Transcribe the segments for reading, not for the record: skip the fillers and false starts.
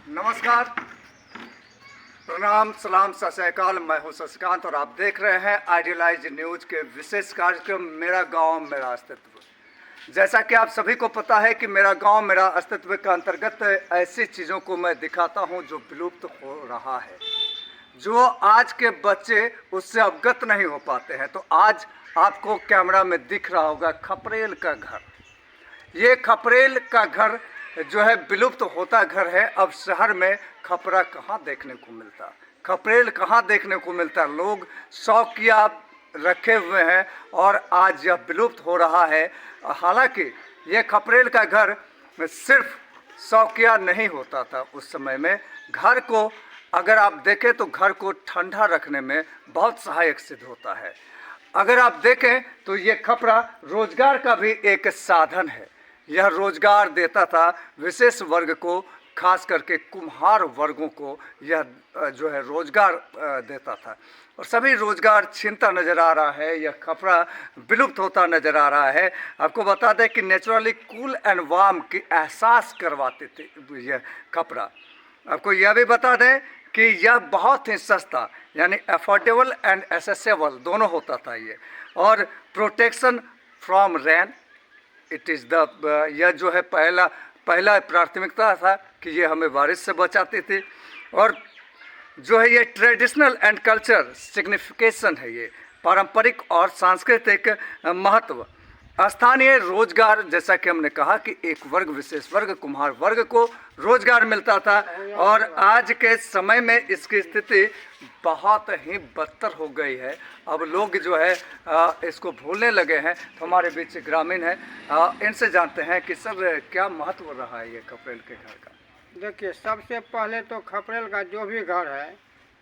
नमस्कार, प्रणाम, सलाम, सत श्री अकाल। मैं हूं शशिकांत और आप देख रहे हैं आइडियलाइज न्यूज के विशेष कार्यक्रम मेरा गांव मेरा अस्तित्व। जैसा कि आप सभी को पता है कि मेरा गांव मेरा अस्तित्व के अंतर्गत ऐसी चीज़ों को मैं दिखाता हूं जो विलुप्त हो रहा है, जो आज के बच्चे उससे अवगत नहीं हो पाते हैं। तो आज आपको कैमरा में दिख रहा होगा खपरेल का घर। ये खपरेल का घर जो है विलुप्त होता घर है। अब शहर में खपरा कहाँ देखने को मिलता, खपरेल कहाँ देखने को मिलता। लोग शौकिया रखे हुए हैं और आज यह विलुप्त हो रहा है। हालांकि ये खपरेल का घर सिर्फ शौकिया नहीं होता था उस समय में। घर को अगर आप देखें तो घर को ठंडा रखने में बहुत सहायक सिद्ध होता है। अगर आप देखें तो ये खपरा रोजगार का भी एक साधन है। यह रोजगार देता था विशेष वर्ग को, खास करके कुम्हार वर्गों को यह जो है रोजगार देता था और सभी रोजगार छीनता नज़र आ रहा है। यह खपरा विलुप्त होता नज़र आ रहा है। आपको बता दें कि नेचुरली कूल एंड वार्म की एहसास करवाते थे यह खपरा। आपको यह भी बता दें कि यह बहुत ही सस्ता यानी अफोर्डेबल एंड एसेसेबल दोनों होता था ये। और protection from rain it is the यह जो है पहला प्राथमिकता था कि ये हमें बारिश से बचाती थी। और जो है ये ट्रेडिशनल एंड कल्चर सिग्निफिकेशन है, ये पारंपरिक और सांस्कृतिक महत्व। स्थानीय रोजगार, जैसा कि हमने कहा कि एक वर्ग विशेष वर्ग कुम्हार वर्ग को रोजगार मिलता था और आज के समय में इसकी स्थिति बहुत ही बदतर हो गई है। अब लोग जो है इसको भूलने लगे हैं। तो हमारे बीच ग्रामीण है, इनसे जानते हैं कि सर क्या महत्व रहा है ये खपरेल के घर का। देखिए, सबसे पहले तो खपरेल का जो भी घर है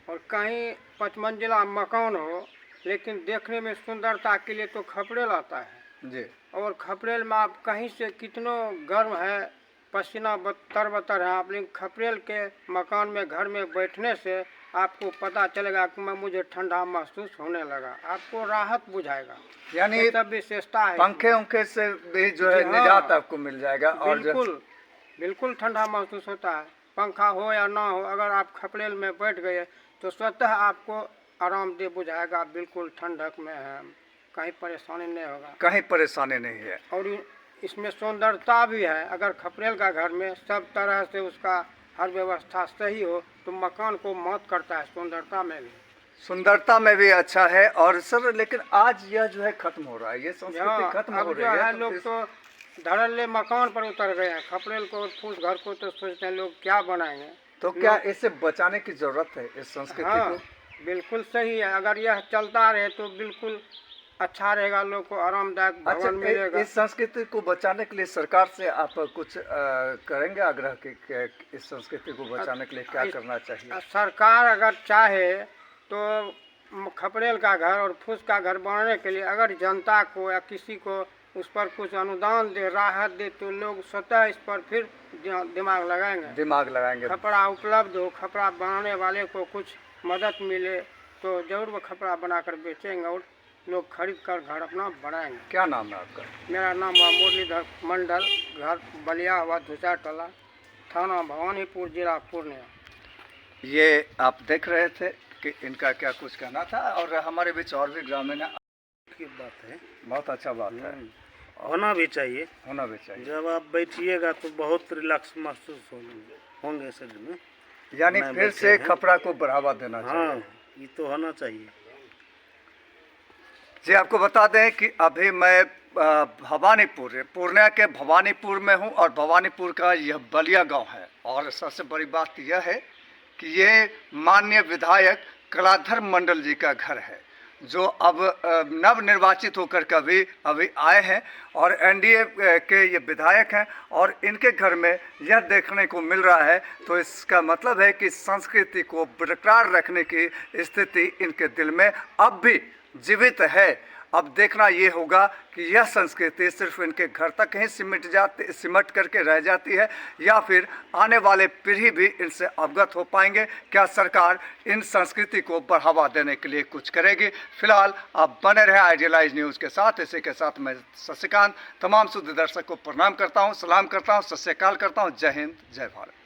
और कहीं 5 मंजिला मकान हो, लेकिन देखने में सुंदरता के लिए तो खपरेल आता है जी। और खपरेल में आप कहीं से कितनो गर्म है, पसीना बतर है, आप लेकिन खपरेल के मकान में घर में बैठने से आपको पता चलेगा कि मुझे ठंडा महसूस होने लगा, आपको राहत बुझाएगा। यानी सब विशेषता है, पंखे उंखे से भी जो है निजात आपको मिल जाएगा। और बिल्कुल ठंडा महसूस होता है। पंखा हो या ना हो, अगर आप खपरेल में बैठ गए तो स्वतः आपको आरामदेह बुझाएगा। बिल्कुल ठंडक में है, कहीं परेशानी नहीं होगा, कहीं परेशानी नहीं है। और इसमें सुंदरता भी है। अगर खपरेल का घर में सब तरह से उसका हर व्यवस्था सही हो तो मकान को मौत करता है, सुंदरता में भी अच्छा है। और सर लेकिन आज यह जो है खत्म हो रहा है, ये संस्कृति खत्म हो रही है। लोग तो धड़ल्ले मकान पर उतर गए हैं। खपरेल को फूस घर को तो सोचते हैं लोग क्या बनाएंगे। तो क्या इसे बचाने की जरूरत है इस संस्कृति को? बिल्कुल सही है। अगर यह चलता रहे तो बिल्कुल अच्छा रहेगा, लोग को आरामदायक भवन मिलेगा। इस संस्कृति को बचाने के लिए सरकार से आप कुछ करेंगे आग्रह कि इस संस्कृति को बचाने के लिए क्या करना चाहिए? सरकार अगर चाहे तो खपरेल का घर और फूस का घर बनाने के लिए अगर जनता को या किसी को उस पर कुछ अनुदान दे, राहत दे, तो लोग स्वतः इस पर फिर दिमाग लगाएंगे। खपरा उपलब्ध हो, खपरा बनाने वाले को कुछ मदद मिले तो जरूर वो खपरा बनाकर बेचेंगे और लोग खरीद कर घर अपना बनाएंगे। क्या नाम है आपका? मेरा नाम है मुरलीधर मंडल, घर बलिया हुआ धुचा टला, थाना भवानीपुर, जिला पूर्णिया। ये आप देख रहे थे कि इनका क्या कुछ कहना था। और हमारे बीच और भी ग्रामीण है। की बात है, बहुत अच्छा बात है, होना भी चाहिए। जब आप बैठिएगा तो बहुत रिलैक्स महसूस होंगे शरीर में। यानी फिर से खपरा को बढ़ावा देना चाहिए। हाँ, ये तो होना चाहिए जी। आपको बता दें कि अभी मैं भवानीपुर पूर्णिया के भवानीपुर में हूं और भवानीपुर का यह बलिया गांव है। और सबसे बड़ी बात यह है कि ये माननीय विधायक कलाधर मंडल जी का घर है, जो अब नव निर्वाचित होकर कभी अभी आए हैं और एनडीए के ये विधायक हैं। और इनके घर में यह देखने को मिल रहा है, तो इसका मतलब है कि संस्कृति को बरकरार रखने की स्थिति इनके दिल में अब भी जीवित है। अब देखना ये होगा कि यह संस्कृति सिर्फ इनके घर तक ही सिमट करके रह जाती है या फिर आने वाले पीढ़ी भी इनसे अवगत हो पाएंगे। क्या सरकार इन संस्कृति को बढ़ावा देने के लिए कुछ करेगी? फिलहाल आप बने रहे आइडियलाइज न्यूज़ के साथ। इसी के साथ मैं शशिकांत तमाम शुद्ध दर्शक को प्रणाम करता हूँ, सलाम करता हूँ, सत श्री अकाल करता हूँ। जय हिंद, जय भारत।